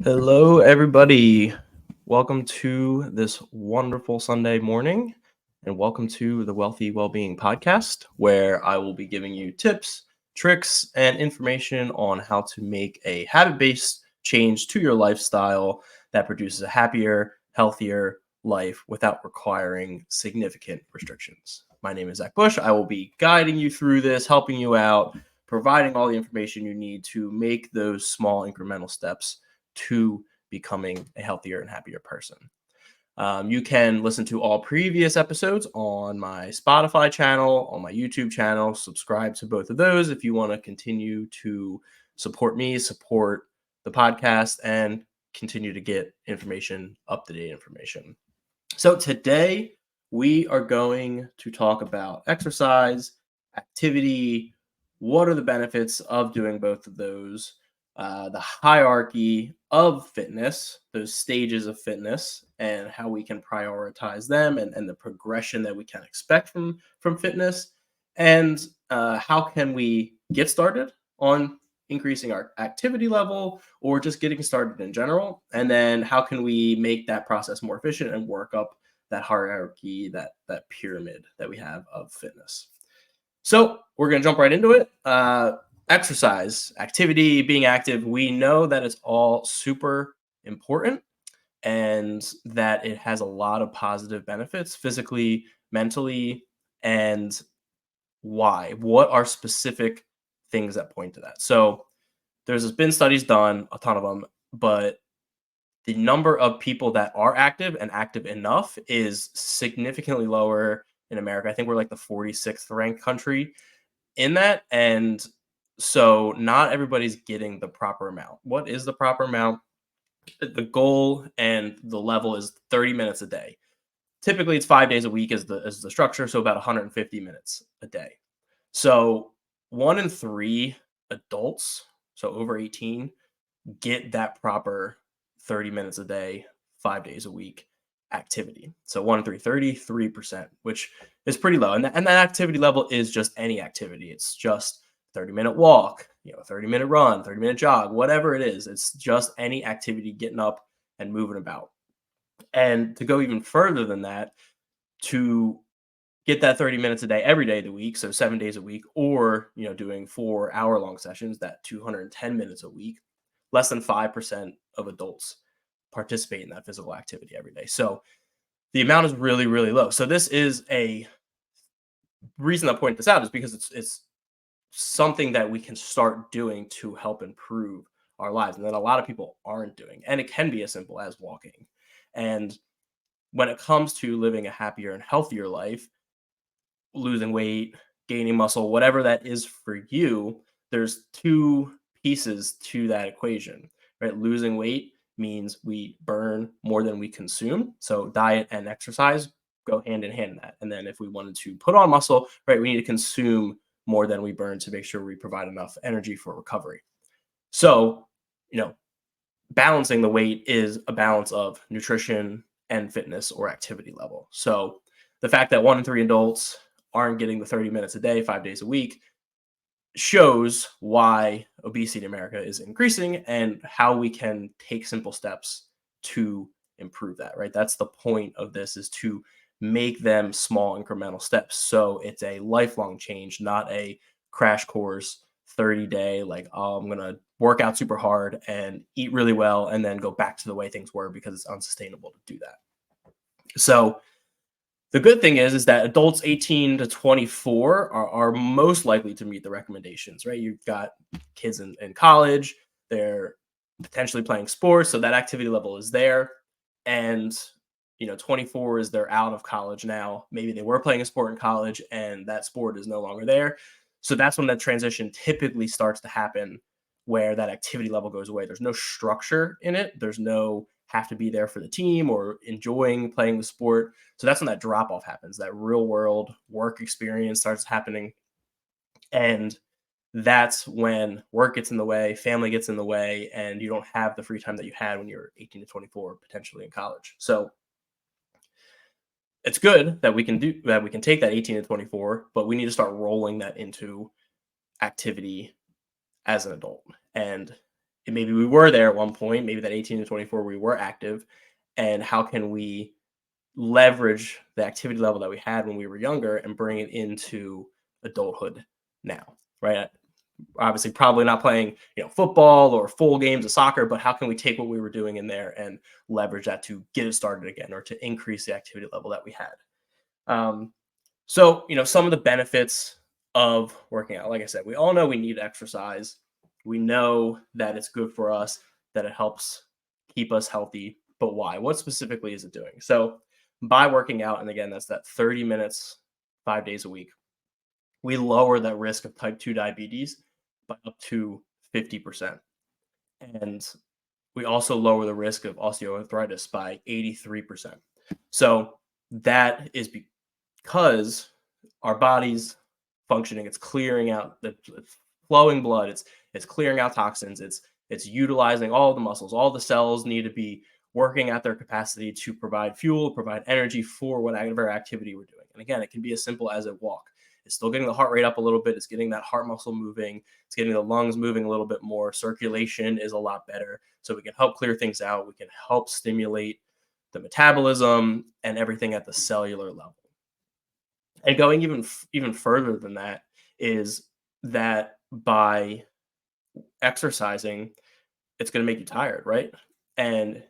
Hello, everybody. Welcome to this wonderful Sunday morning, and welcome to the Wellbeing podcast, where I will be giving you tips, tricks, and information on how to make a habit-based change to your lifestyle that produces a happier, healthier life without requiring significant restrictions. My name is Zach Bush. I will be guiding you through this, helping you out, providing all the information you need to make those small incremental steps to becoming a healthier and happier person. You can listen to all previous episodes on my Spotify channel, on my YouTube channel. Subscribe to both of those if you want to continue to support me, support the podcast, and continue to get information, up-to-date information. So today we are going to talk about exercise, activity, what are the benefits of doing both of those, the hierarchy of fitness, those stages of fitness, and how we can prioritize them, and the progression that we can expect from fitness, and how can we get started on increasing our activity level or just getting started in general, and then how can we make that process more efficient and work up that hierarchy, that pyramid that we have of fitness. So we're going to jump right into it. Exercise, activity, being active, we know that it's all super important and that it has a lot of positive benefits physically, mentally, and why? What are specific things that point to that? So there's been studies done, a ton of them, but the number of people that are active and active enough is significantly lower in America. I think we're like the 46th ranked country in that. And so not everybody's getting the proper amount. What is the proper amount? The goal and the level is 30 minutes a day. Typically it's 5 days a week as the structure. So about 150 minutes a day. So 1 in 3 adults, so over 18, get that proper 30 minutes a day, 5 days a week activity. So 1 in 3, 33%, which is pretty low. And that activity level is just any activity. It's just 30-minute walk, 30-minute run, 30-minute jog, whatever it is. It's just any activity getting up and moving about. And to go even further than that, to get that 30 minutes a day every day of the week, so 7 days a week, or doing 4-hour-long sessions, that 210 minutes a week, less than 5% of adults participate in that physical activity every day. So the amount is really, really low. So this is a reason I point this out is because it's something that we can start doing to help improve our lives, and that a lot of people aren't doing. And it can be as simple as walking. And when it comes to living a happier and healthier life, losing weight, gaining muscle, whatever that is for you, there's two pieces to that equation, right? Losing weight means we burn more than we consume. So diet and exercise go hand in hand in that. And then if we wanted to put on muscle, right, we need to consume more than we burn to make sure we provide enough energy for recovery. So, balancing the weight is a balance of nutrition and fitness or activity level. So the fact that 1 in 3 adults aren't getting the 30 minutes a day, 5 days a week, shows why obesity in America is increasing and how we can take simple steps to improve that, right? That's the point of this, is to make them small incremental steps. So it's a lifelong change, not a crash course 30-day, like, oh, I'm going to work out super hard and eat really well and then go back to the way things were, because it's unsustainable to do that. So the good thing is that adults 18 to 24 are most likely to meet the recommendations, right? You've got kids in college, they're potentially playing sports, so that activity level is there. And 24 is they're out of college now. Maybe they were playing a sport in college and that sport is no longer there. So that's when that transition typically starts to happen, where that activity level goes away. There's no structure in it. There's no have to be there for the team or enjoying playing the sport. So that's when that drop off happens. That real world work experience starts happening. And that's when work gets in the way, family gets in the way, and you don't have the free time that you had when you were 18 to 24, potentially in college. So it's good that we can take that 18 to 24, but we need to start rolling that into activity as an adult. And and maybe we were there at one point, maybe that 18 to 24 we were active, and how can we leverage the activity level that we had when we were younger and bring it into adulthood now, right? Obviously, probably not playing, football or full games of soccer, but how can we take what we were doing in there and leverage that to get it started again or to increase the activity level that we had? Um, so, some of the benefits of working out, like I said, we all know we need exercise. We know that it's good for us, that it helps keep us healthy. But why? What specifically is it doing? So, by working out, and again, that's that 30 minutes, 5 days a week, we lower that risk of type 2 diabetes by up to 50%. And we also lower the risk of osteoarthritis by 83%. So, that is because our body's functioning, it's clearing out the it's flowing blood, it's clearing out toxins, it's utilizing all the muscles, all the cells need to be working at their capacity to provide fuel, provide energy for whatever activity we're doing. And again, it can be as simple as a walk. It's still getting the heart rate up a little bit, it's getting that heart muscle moving, it's getting the lungs moving a little bit more, circulation is a lot better, so we can help clear things out, we can help stimulate the metabolism and everything at the cellular level. And going even further than that is that by exercising, it's going to make you tired, right? And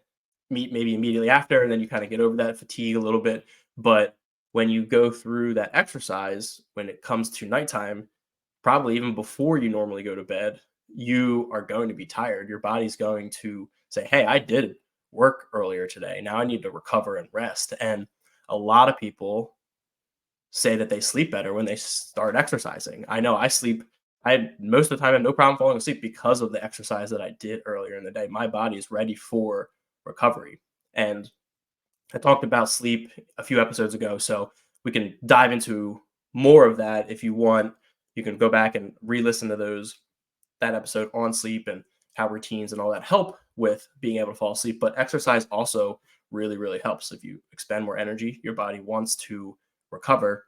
maybe immediately after, and then you kind of get over that fatigue a little bit. But when you go through that exercise, when it comes to nighttime, probably even before you normally go to bed, you are going to be tired. Your body's going to say, "Hey, I did work earlier today. Now I need to recover and rest." And a lot of people say that they sleep better when they start exercising. I know I sleep. I most of the time have no problem falling asleep because of the exercise that I did earlier in the day. My body is ready for recovery. And I talked about sleep a few episodes ago, so we can dive into more of that if you want. You can go back and re-listen to that episode on sleep and how routines and all that help with being able to fall asleep. But exercise also really, really helps. If you expend more energy, your body wants to recover.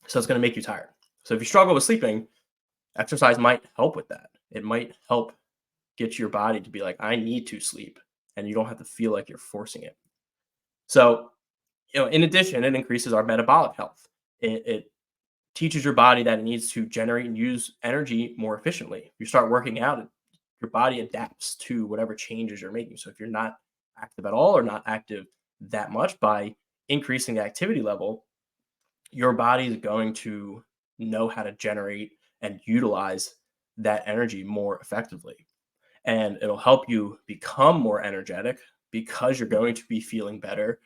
So it's going to make you tired. So if you struggle with sleeping, exercise might help with that. It might help get your body to be like, I need to sleep. And you don't have to feel like you're forcing it. So, in addition, it increases our metabolic health. It teaches your body that it needs to generate and use energy more efficiently. If you start working out, your body adapts to whatever changes you're making. So if you're not active at all or not active that much, by increasing the activity level, your body is going to know how to generate and utilize that energy more effectively. And it'll help you become more energetic because you're going to be feeling better.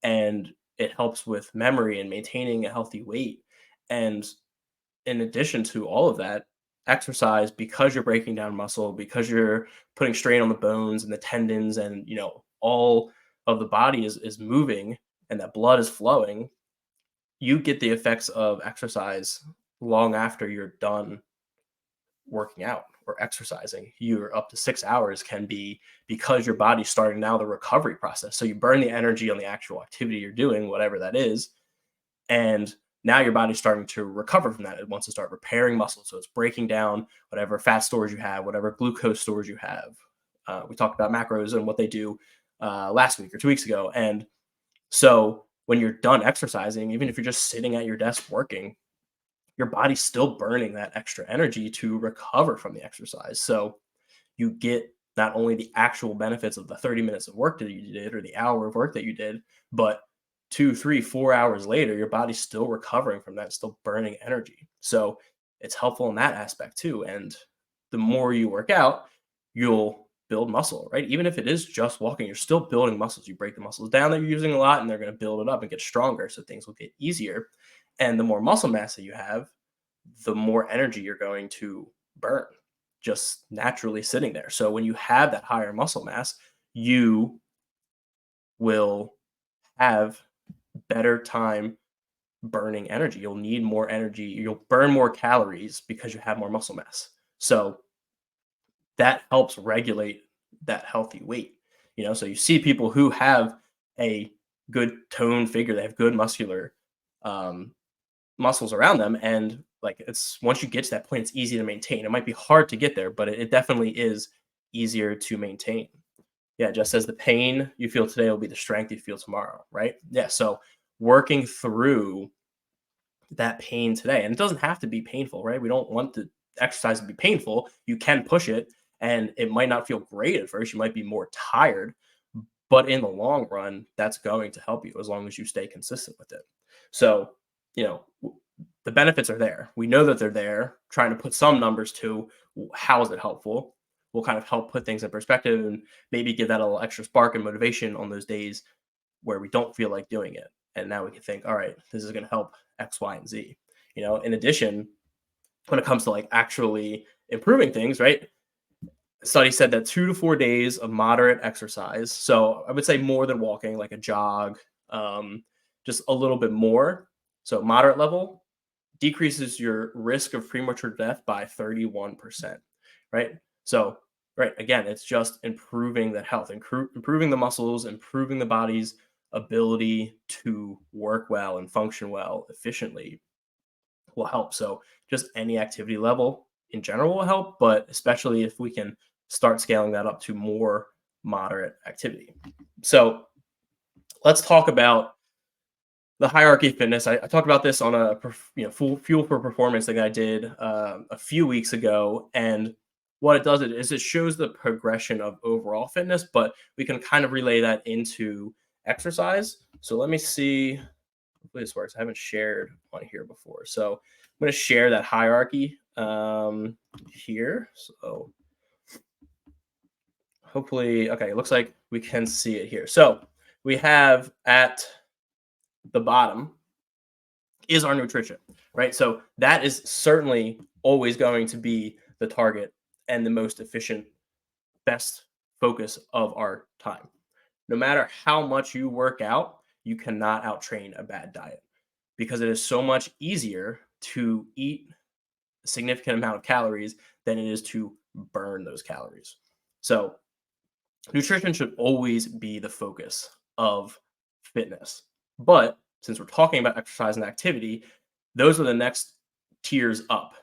And it helps with memory and maintaining a healthy weight. And in addition to all of that, exercise, because you're breaking down muscle, because you're putting strain on the bones and the tendons, and all of the body is moving and that blood is flowing, you get the effects of exercise long after you're done working out or exercising. You're up to 6 hours can be because your body's starting now the recovery process. So you burn the energy on the actual activity you're doing, whatever that is, and now your body's starting to recover from that. It wants to start repairing muscle. So it's breaking down whatever fat stores you have, whatever glucose stores you have. We talked about macros and what they do last week or 2 weeks ago. And so when you're done exercising, even if you're just sitting at your desk working, your body's still burning that extra energy to recover from the exercise. So you get not only the actual benefits of the 30 minutes of work that you did or the hour of work that you did, but 2, 3, 4 hours later, your body's still recovering from that, still burning energy. So it's helpful in that aspect too. And the more you work out, you'll build muscle, right? Even if it is just walking, you're still building muscles. You break the muscles down that you're using a lot, and they're going to build it up and get stronger. So things will get easier. And the more muscle mass that you have, the more energy you're going to burn just naturally sitting there. So when you have that higher muscle mass, you will have better time burning energy. You'll need more energy. You'll burn more calories because you have more muscle mass. So that helps regulate that healthy weight. So you see people who have a good toned figure, they have good um, muscles around them, and like it's once you get to that point, it's easy to maintain. It might be hard to get there, but it definitely is easier to maintain. Yeah, just as the pain you feel today will be the strength you feel tomorrow, right? Yeah, so working through that pain today, and it doesn't have to be painful, right? We don't want the exercise to be painful. You can push it, and it might not feel great at first. You might be more tired, but in the long run, that's going to help you as long as you stay consistent with it. So, you know, the benefits are there. We know that they're there. Trying to put some numbers to how is it helpful will kind of help put things in perspective and maybe give that a little extra spark and motivation on those days where we don't feel like doing it. And now we can think, all right, this is going to help X, Y, and Z. In addition, when it comes to like actually improving things, right? Study said that 2 to 4 days of moderate exercise. So I would say more than walking, like a jog, just a little bit more. So moderate level decreases your risk of premature death by 31%, right? So, right, again, it's just improving the health, improving the muscles, improving the body's ability to work well and function well efficiently will help. So, just any activity level in general will help, but especially if we can start scaling that up to more moderate activity. So, let's talk about the hierarchy of fitness. I talked about this on a full fuel for performance thing I did a few weeks ago, and what it does is it shows the progression of overall fitness, but we can kind of relay that into exercise. So let me see. Hopefully this works. I haven't shared on here before, so I'm going to share that hierarchy here. So hopefully, okay, it looks like we can see it here. So we have at the bottom is our nutrition, right? So that is certainly always going to be the target and the most efficient, best focus of our time. No matter how much you work out, you cannot outtrain a bad diet because it is so much easier to eat a significant amount of calories than it is to burn those calories. So nutrition should always be the focus of fitness. But since we're talking about exercise and activity, those are the next tiers up.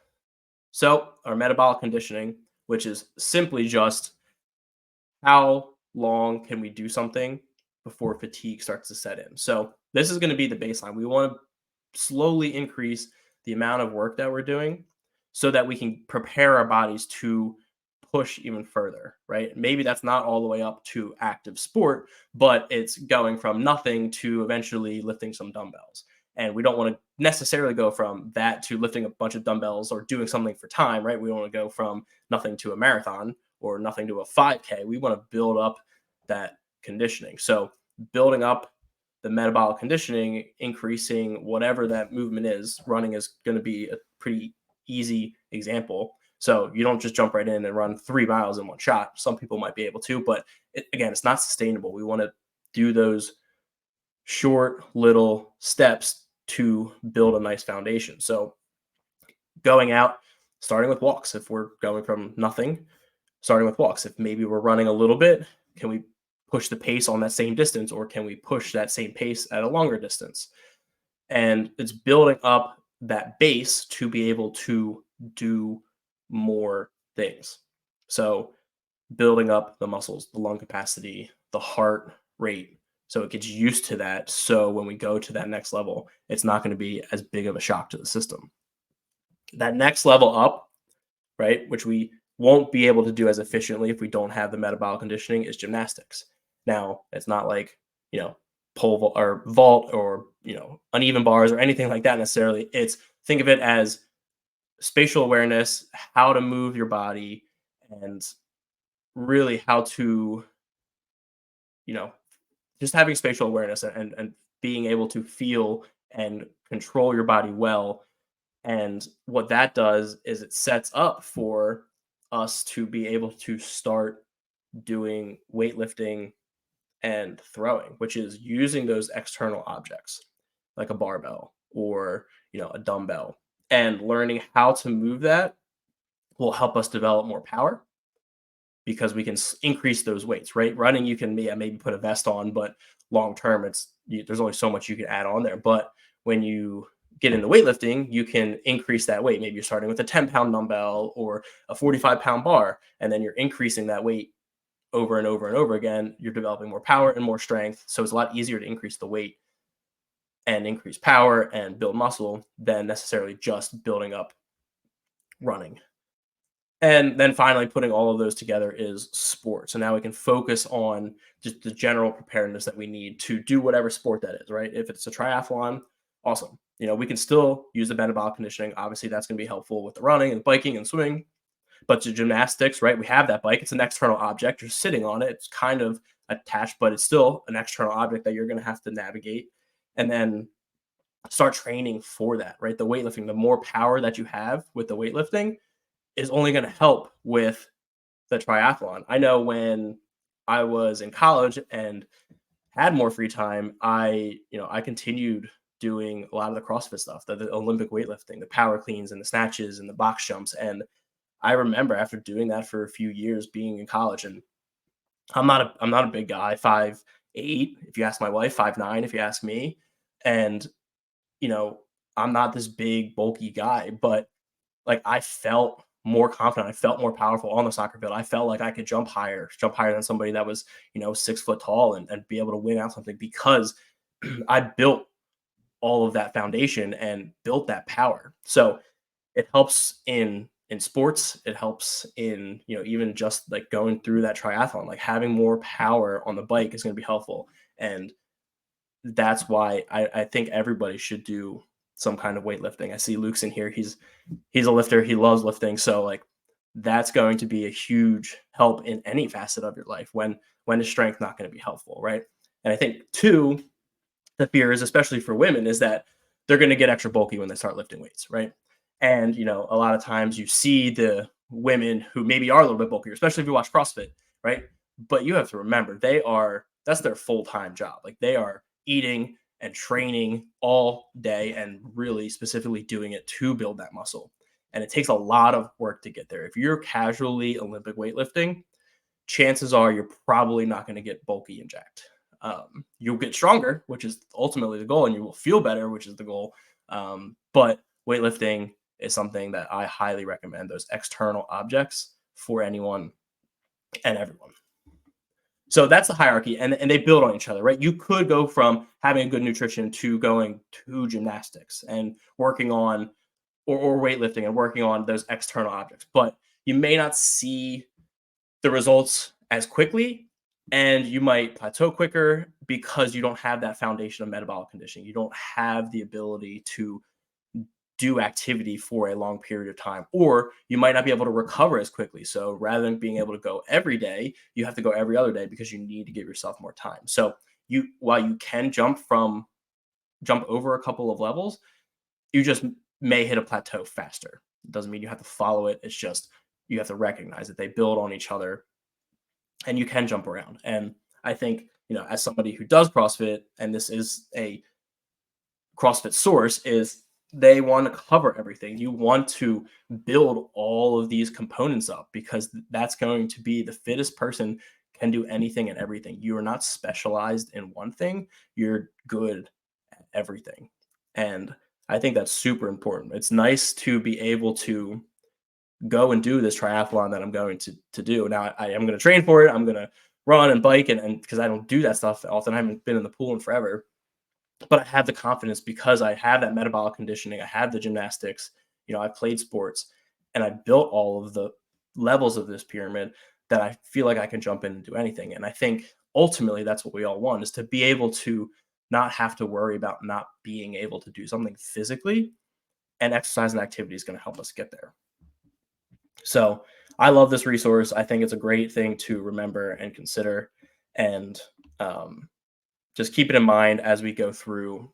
So, our metabolic conditioning, which is simply just how long can we do something before fatigue starts to set in. So, this is going to be the baseline. We want to slowly increase the amount of work that we're doing so that we can prepare our bodies to push even further, right? Maybe that's not all the way up to active sport, but it's going from nothing to eventually lifting some dumbbells. And we don't want to necessarily go from that to lifting a bunch of dumbbells or doing something for time, right? We want to go from nothing to a marathon or nothing to a 5K. We want to build up that conditioning. So, building up the metabolic conditioning, increasing whatever that movement is, running is going to be a pretty easy example. So you don't just jump right in and run 3 miles in one shot. Some people might be able to, but again, it's not sustainable. We want to do those short little steps to build a nice foundation. So going out, starting with walks. If we're going from nothing, starting with walks. If maybe we're running a little bit, can we push the pace on that same distance, or can we push that same pace at a longer distance? And it's building up that base to be able to do more things. So building up the muscles, the lung capacity, the heart rate, so it gets used to that. So when we go to that next level, it's not going to be as big of a shock to the system. That next level up, right, which we won't be able to do as efficiently if we don't have the metabolic conditioning, is gymnastics. Now, it's not like, pole or vault or, uneven bars or anything like that necessarily. It's think of it as spatial awareness, how to move your body, and really how to, you know, just having spatial awareness and being able to feel and control your body well. And what that does is it sets up for us to be able to start doing weightlifting and throwing, which is using those external objects like a barbell or, a dumbbell, and learning how to move that will help us develop more power because we can increase those weights, right? Running, you can maybe put a vest on, but long term, there's only so much you can add on there. But when you get into weightlifting, you can increase that weight. Maybe you're starting with a 10-pound dumbbell or a 45-pound bar, and then you're increasing that weight over and over and over again. You're developing more power and more strength. So it's a lot easier to increase the weight and increase power and build muscle than necessarily just building up running. And then finally, putting all of those together is sport. So now we can focus on just the general preparedness that we need to do whatever sport that is, right? If it's a triathlon, awesome. We can still use the metabolic conditioning. Obviously, that's going to be helpful with the running and biking and swimming. But to gymnastics, right? We have that bike. It's an external object. You're sitting on it. It's kind of attached, but it's still an external object that you're going to have to navigate. And then start training for that, right? The weightlifting, the more power that you have with the weightlifting is only going to help with the triathlon. I know when I was in college and had more free time, I continued doing a lot of the CrossFit stuff, the Olympic weightlifting, the power cleans and the snatches and the box jumps. And I remember after doing that for a few years being in college, and I'm not a big guy, 5'8", if you ask my wife, 5'9", if you ask me. And, you know, I'm not this big bulky guy, but like I felt more confident. I felt more powerful on the soccer field. I felt like I could jump higher than somebody that was, 6 foot tall and be able to win out something because I built all of that foundation and built that power. So it helps in sports. It helps in, even just like going through that triathlon, like having more power on the bike is going to be helpful. And that's why I think everybody should do some kind of weightlifting. I see Luke's in here. He's a lifter. He loves lifting. So like that's going to be a huge help in any facet of your life. When is strength not going to be helpful, right? And I think too, the fear is, especially for women, is that they're going to get extra bulky when they start lifting weights, right? And a lot of times you see the women who maybe are a little bit bulkier, especially if you watch CrossFit, right? But you have to remember that's their full-time job. Like they are eating and training all day and really specifically doing it to build that muscle. And it takes a lot of work to get there. If you're casually Olympic weightlifting, chances are you're probably not going to get bulky and jacked. You'll get stronger, which is ultimately the goal, and you will feel better, which is the goal. But weightlifting is something that I highly recommend, those external objects for anyone and everyone. So that's the hierarchy, and they build on each other, right? You could go from having a good nutrition to going to gymnastics and working on or weightlifting and working on those external objects, but you may not see the results as quickly, and you might plateau quicker because you don't have that foundation of metabolic conditioning. You don't have the ability to do activity for a long period of time, or you might not be able to recover as quickly. So rather than being able to go every day, you have to go every other day because you need to give yourself more time. So while you can jump over a couple of levels, you just may hit a plateau faster. It doesn't mean you have to follow it. It's just you have to recognize that they build on each other and you can jump around. And I think, as somebody who does CrossFit, and this is a CrossFit source, is they want to cover everything. You want to build all of these components up because that's going to be the fittest person can do anything and everything. You are not specialized in one thing. You're good at everything. And I think that's super important. It's nice to be able to go and do this triathlon that I'm going to do. Now I am going to train for it. I'm going to run and bike and because I don't do that stuff often. I haven't been in the pool in forever, but I have the confidence because I have that metabolic conditioning. I have the gymnastics, I played sports and I built all of the levels of this pyramid that I feel like I can jump in and do anything. And I think ultimately that's what we all want, is to be able to not have to worry about not being able to do something physically, and exercise and activity is going to help us get there. So I love this resource. I think it's a great thing to remember and consider, and just keep it in mind as we go through,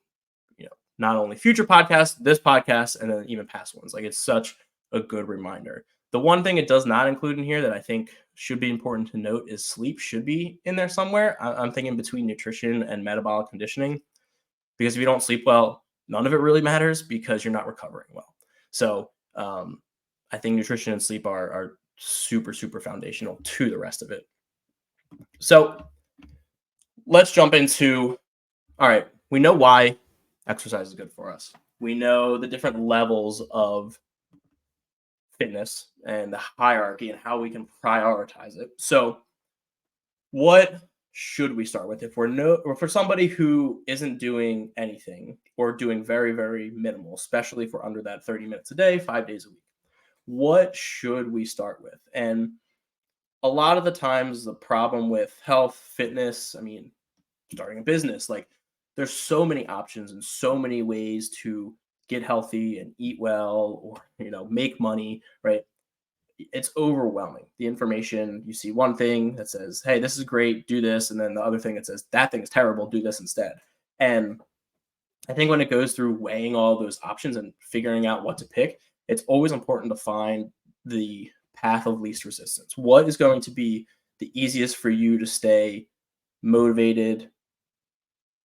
not only future podcasts, this podcast, and then even past ones. Like, it's such a good reminder. The one thing it does not include in here that I think should be important to note is sleep should be in there somewhere. I'm thinking between nutrition and metabolic conditioning, because if you don't sleep well, none of it really matters because you're not recovering well. So I think nutrition and sleep are super, super foundational to the rest of it. So let's jump into, all right, we know why exercise is good for us. We know the different levels of fitness and the hierarchy and how we can prioritize it. So, what should we start with if we're no or for somebody who isn't doing anything or doing very, very minimal, especially if we're under that 30 minutes a day, 5 days a week? What should we start with? And a lot of the times, the problem with health, fitness, I mean, starting a business, like there's so many options and so many ways to get healthy and eat well or make money, right? It's overwhelming. The information, you see one thing that says, hey, this is great, do this, and then the other thing that says that thing is terrible, do this instead. And I think when it goes through weighing all those options and figuring out what to pick, it's always important to find the path of least resistance. What is going to be the easiest for you to stay motivated,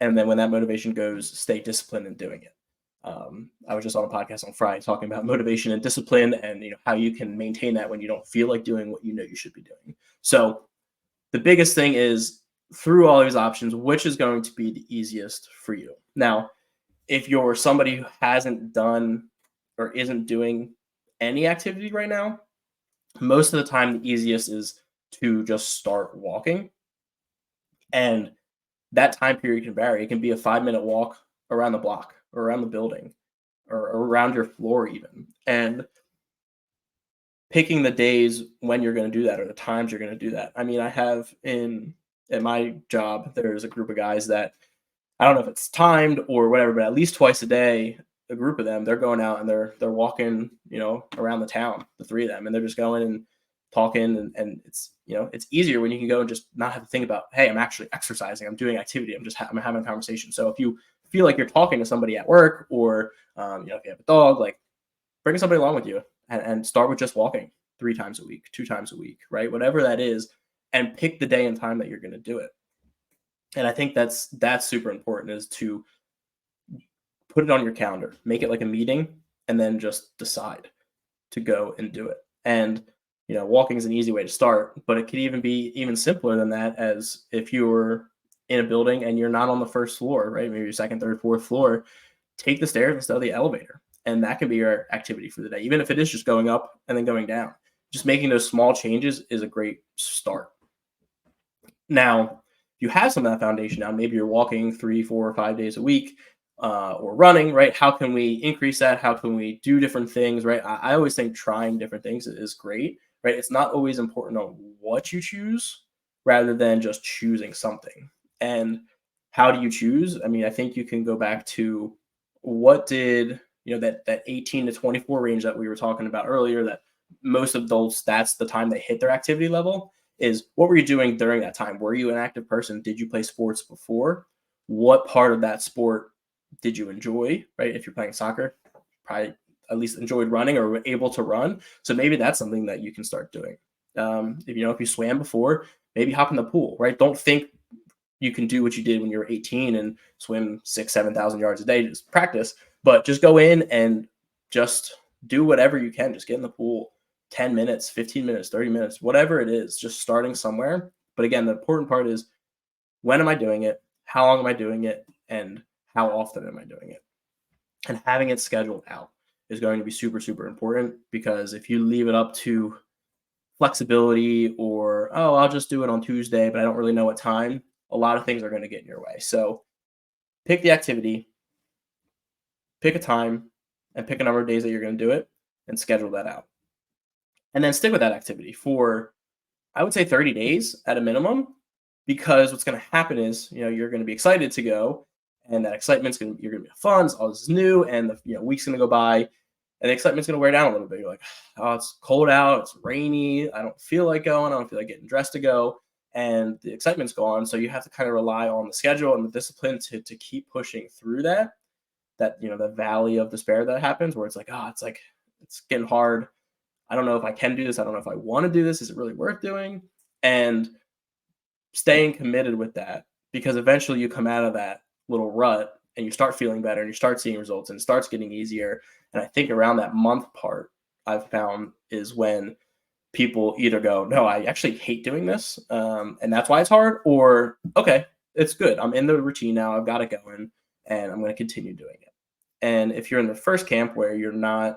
and then when that motivation goes, stay disciplined in doing it. I was just on a podcast on Friday talking about motivation and discipline, and how you can maintain that when you don't feel like doing what you should be doing. So the biggest thing is, through all these options, which is going to be the easiest for you. Now, if you're somebody who hasn't done or isn't doing any activity right now, most of the time the easiest is to just start walking. And that time period can vary. It can be a 5-minute walk around the block or around the building or around your floor even. And picking the days when you're going to do that or the times you're going to do that. I mean, I have at my job, there's a group of guys that, I don't know if it's timed or whatever, but at least twice a day, a group of them, they're going out and they're walking, around the town, the three of them, and they're just going and talking, and it's it's easier when you can go and just not have to think about, hey, I'm actually exercising, I'm doing activity, I'm having a conversation. So if you feel like you're talking to somebody at work, or if you have a dog, like bring somebody along with you, and start with just walking 3 times a week, 2 times a week, right? Whatever that is, and pick the day and time that you're going to do it. And I think that's super important, is to put it on your calendar, make it like a meeting, and then just decide to go and do it. And walking is an easy way to start, but it could even be even simpler than that, as if you're in a building and you're not on the first floor, right? Maybe your second, third, fourth floor, take the stairs instead of the elevator. And that can be your activity for the day. Even if it is just going up and then going down, just making those small changes is a great start. Now, you have some of that foundation now. Maybe you're walking 3, 4, or 5 days a week, or running, right? How can we increase that? How can we do different things, right? I always think trying different things is great, right? It's not always important on what you choose, rather than just choosing something. And how do you choose? I mean, I think you can go back to, what did that 18 to 24 range that we were talking about earlier, that most of those, that's the time they hit their activity level, is what were you doing during that time? Were you an active person? Did you play sports before? What part of that sport did you enjoy, right? If you're playing soccer, probably at least enjoyed running or were able to run. So maybe that's something that you can start doing. If you swam before, maybe hop in the pool, right? Don't think you can do what you did when you were 18 and swim 7,000 yards a day, just practice, but just go in and just do whatever you can. Just get in the pool 10 minutes, 15 minutes, 30 minutes, whatever it is, just starting somewhere. But again, the important part is, when am I doing it? How long am I doing it? And how often am I doing it? And having it scheduled out is going to be super, super important, because if you leave it up to flexibility, or, oh, I'll just do it on Tuesday, but I don't really know what time, a lot of things are going to get in your way. So pick the activity, pick a time, and pick a number of days that you're going to do it, and schedule that out. And then stick with that activity for, I would say, 30 days at a minimum, because what's going to happen is, you're going to be excited to go, and that you're going to be fun. All this is new, and the week's going to go by, and the excitement's going to wear down a little bit. You're like, oh, it's cold out, it's rainy, I don't feel like going, I don't feel like getting dressed to go, and the excitement's gone. So you have to kind of rely on the schedule and the discipline to keep pushing through that the valley of despair that happens, where it's like, oh, it's getting hard. I don't know if I can do this. I don't know if I want to do this. Is it really worth doing? And staying committed with that, because eventually you come out of that little rut and you start feeling better and you start seeing results, and it starts getting easier. And I think around that month part, I've found, is when people either go, no, I actually hate doing this, and that's why it's hard, or, okay, it's good, I'm in the routine now, I've got it going, and I'm going to continue doing it. And if you're in the first camp where you're not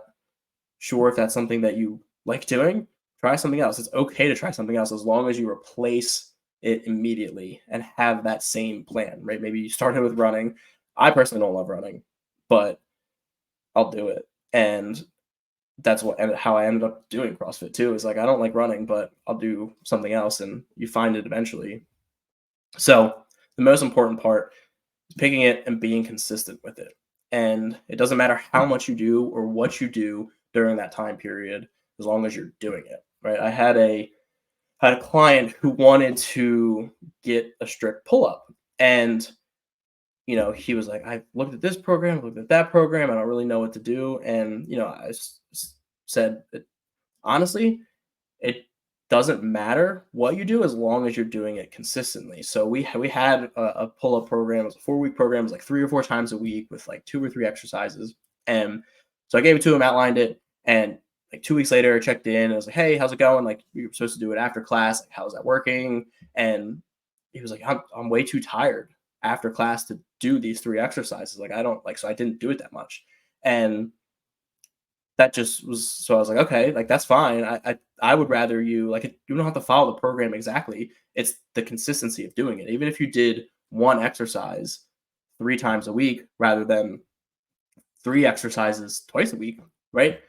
sure if that's something that you like doing, try something else. It's okay to try something else as long as you replace it immediately and have that same plan, right? Maybe you started with running. I personally don't love running, but I'll do it. And that's what and how I ended up doing CrossFit too. Is like I don't like running, but I'll do something else and you find it eventually. So the most important part is picking it and being consistent with it. And it doesn't matter how much you do or what you do during that time period, as long as you're doing it. Right. I had a client who wanted to get a strict pull up. And he was like, I looked at this program, looked at that program, I don't really know what to do. And, said, honestly, it doesn't matter what you do as long as you're doing it consistently. So we had a pull up program. It was a 4 week program. It was like 3 or 4 times a week with like 2 or 3 exercises. And so I gave it to him, outlined it, and like 2 weeks later, I checked in. And I was like, "Hey, how's it going? Like, we were supposed to do it after class. Like, how's that working?" And he was like, "I'm way too tired after class to do these 3 exercises. Like, I don't like, so I didn't do it that much." And that just was so I was like, okay, like that's fine. I would rather you like you don't have to follow the program exactly. It's the consistency of doing it. Even if you did one exercise 3 times a week rather than 3 exercises twice a week, right?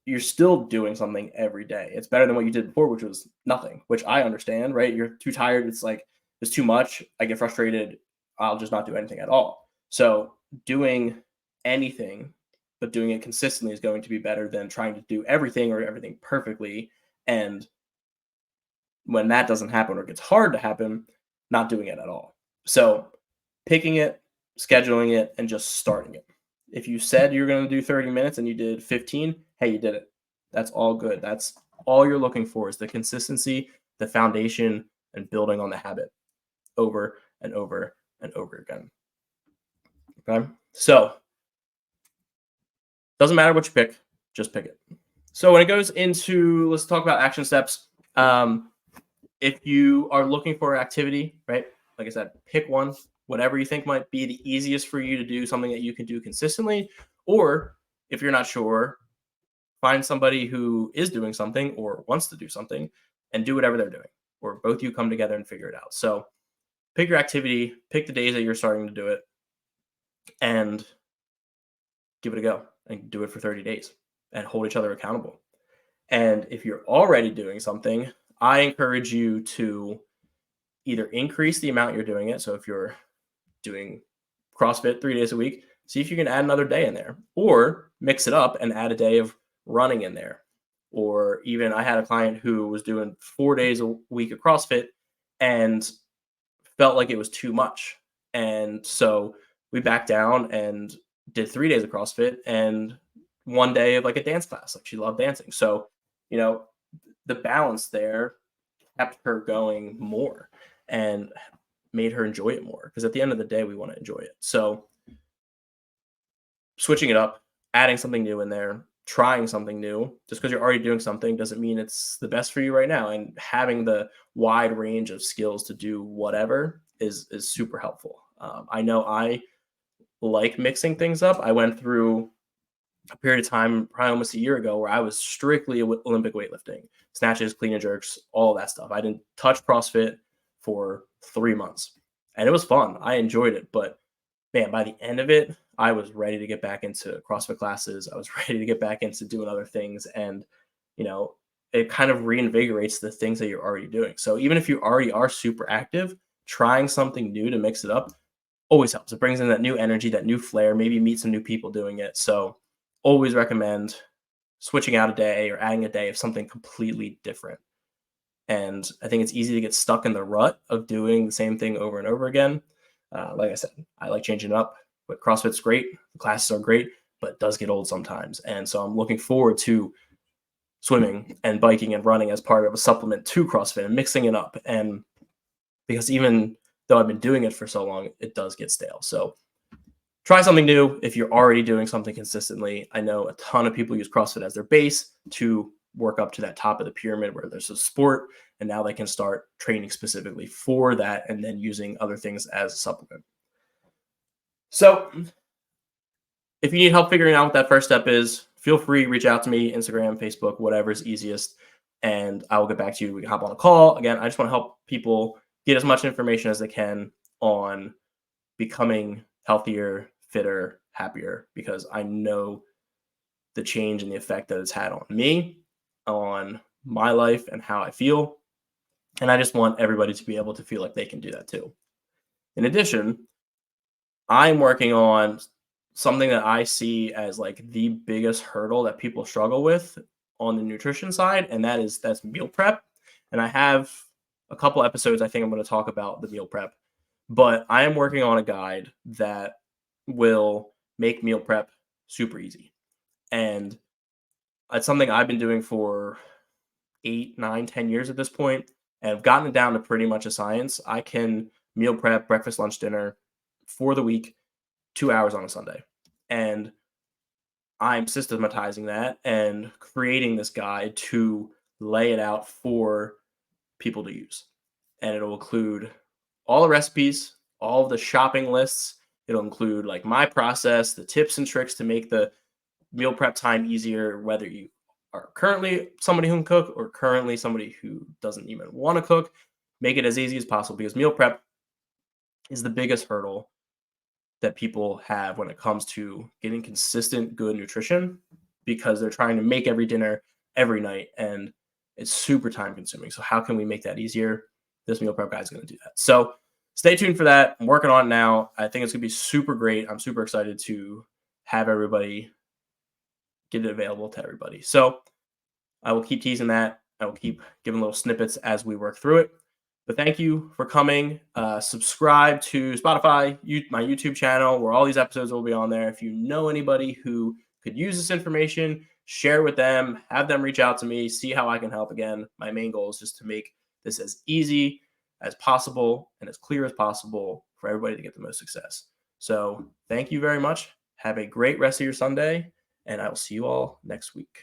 You're still doing something every day. It's better than what you did before, which was nothing, which I understand, right? You're too tired. It's like it's too much. I get frustrated. I'll just not do anything at all. So doing anything, but doing it consistently is going to be better than trying to do everything or everything perfectly. And when that doesn't happen or gets hard to happen, not doing it at all. So picking it, scheduling it, and just starting it. If you said you're going to do 30 minutes and you did 15, hey, you did it. That's all good. That's all you're looking for is the consistency, the foundation, and building on the habit over and over and over again. Okay. So doesn't matter what you pick, just pick it. So when it goes into, let's talk about action steps. If you are looking for an activity, right? Like I said, pick one, whatever you think might be the easiest for you to do, something that you can do consistently. Or if you're not sure, find somebody who is doing something or wants to do something and do whatever they're doing. Or both you come together and figure it out. So pick your activity, pick the days that you're starting to do it, and give it a go and do it for 30 days and hold each other accountable. And if you're already doing something, I encourage you to either increase the amount you're doing it. So if you're doing CrossFit 3 days a week, see if you can add another day in there or mix it up and add a day of running in there. Or even I had a client who was doing 4 days a week of CrossFit and felt like it was too much. And so we backed down and did 3 days of CrossFit and one day of like a dance class. Like she loved dancing. So, you know, the balance there kept her going more and made her enjoy it more. Because at the end of the day, we want to enjoy it. So switching it up, adding something new in there, trying something new, just because you're already doing something doesn't mean it's the best for you right now. And having the wide range of skills to do whatever is super helpful. I know I like mixing things up. I went through a period of time, probably almost a year ago, where I was strictly Olympic weightlifting, snatches, clean and jerks, all that stuff. I didn't touch CrossFit for 3 months, and it was fun. I enjoyed it, but man, by the end of it, I was ready to get back into CrossFit classes. I was ready to get back into doing other things, and you know, it kind of reinvigorates the things that you're already doing. So even if you already are super active, trying something new to mix it up always helps. It brings in that new energy, that new flair. Maybe meet some new people doing it. So always recommend switching out a day or adding a day of something completely different. And I think it's easy to get stuck in the rut of doing the same thing over and over again. Like I said, I like changing it up, but CrossFit's great. The classes are great, but it does get old sometimes. And so I'm looking forward to swimming and biking and running as part of a supplement to CrossFit and mixing it up. And because even though I've been doing it for so long, it does get stale. So try something new if you're already doing something consistently. I know a ton of people use CrossFit as their base to work up to that top of the pyramid where there's a sport, and now they can start training specifically for that and then using other things as a supplement. So if you need help figuring out what that first step is, feel free, reach out to me, Instagram, Facebook, whatever is easiest, and I will get back to you. We can hop on a call. Again, I just want to help people get as much information as they can on becoming healthier, fitter, happier, because I know the change and the effect that it's had on me, on my life, and how I feel. And I just want everybody to be able to feel like they can do that too. In addition, I'm working on something that I see as like the biggest hurdle that people struggle with on the nutrition side, and that's meal prep. And I have a couple episodes I think I'm going to talk about the meal prep, but I am working on a guide that will make meal prep super easy. And it's something I've been doing for 8, 9, 10 years at this point, and I've gotten it down to pretty much a science. I can meal prep breakfast, lunch, dinner for the week, 2 hours on a Sunday. And I'm systematizing that and creating this guide to lay it out for people to use. And it'll include all the recipes, all of the shopping lists. It'll include like my process, the tips and tricks to make the meal prep time easier, whether you are currently somebody who can cook or currently somebody who doesn't even want to cook. Make it as easy as possible, because meal prep is the biggest hurdle that people have when it comes to getting consistent good nutrition, because they're trying to make every dinner every night and it's super time consuming. So how can we make that easier? This meal prep guide is going to do that. So stay tuned for that. I'm working on it now. I think it's going to be super great. I'm super excited to have everybody get it available to everybody. So I will keep teasing that. I will keep giving little snippets as we work through it. But thank you for coming. Subscribe to Spotify, my YouTube channel, where all these episodes will be on there. If you know anybody who could use this information, share with them, have them reach out to me, see how I can help. Again, my main goal is just to make this as easy as possible and as clear as possible for everybody to get the most success. So thank you very much. Have a great rest of your Sunday, and I will see you all next week.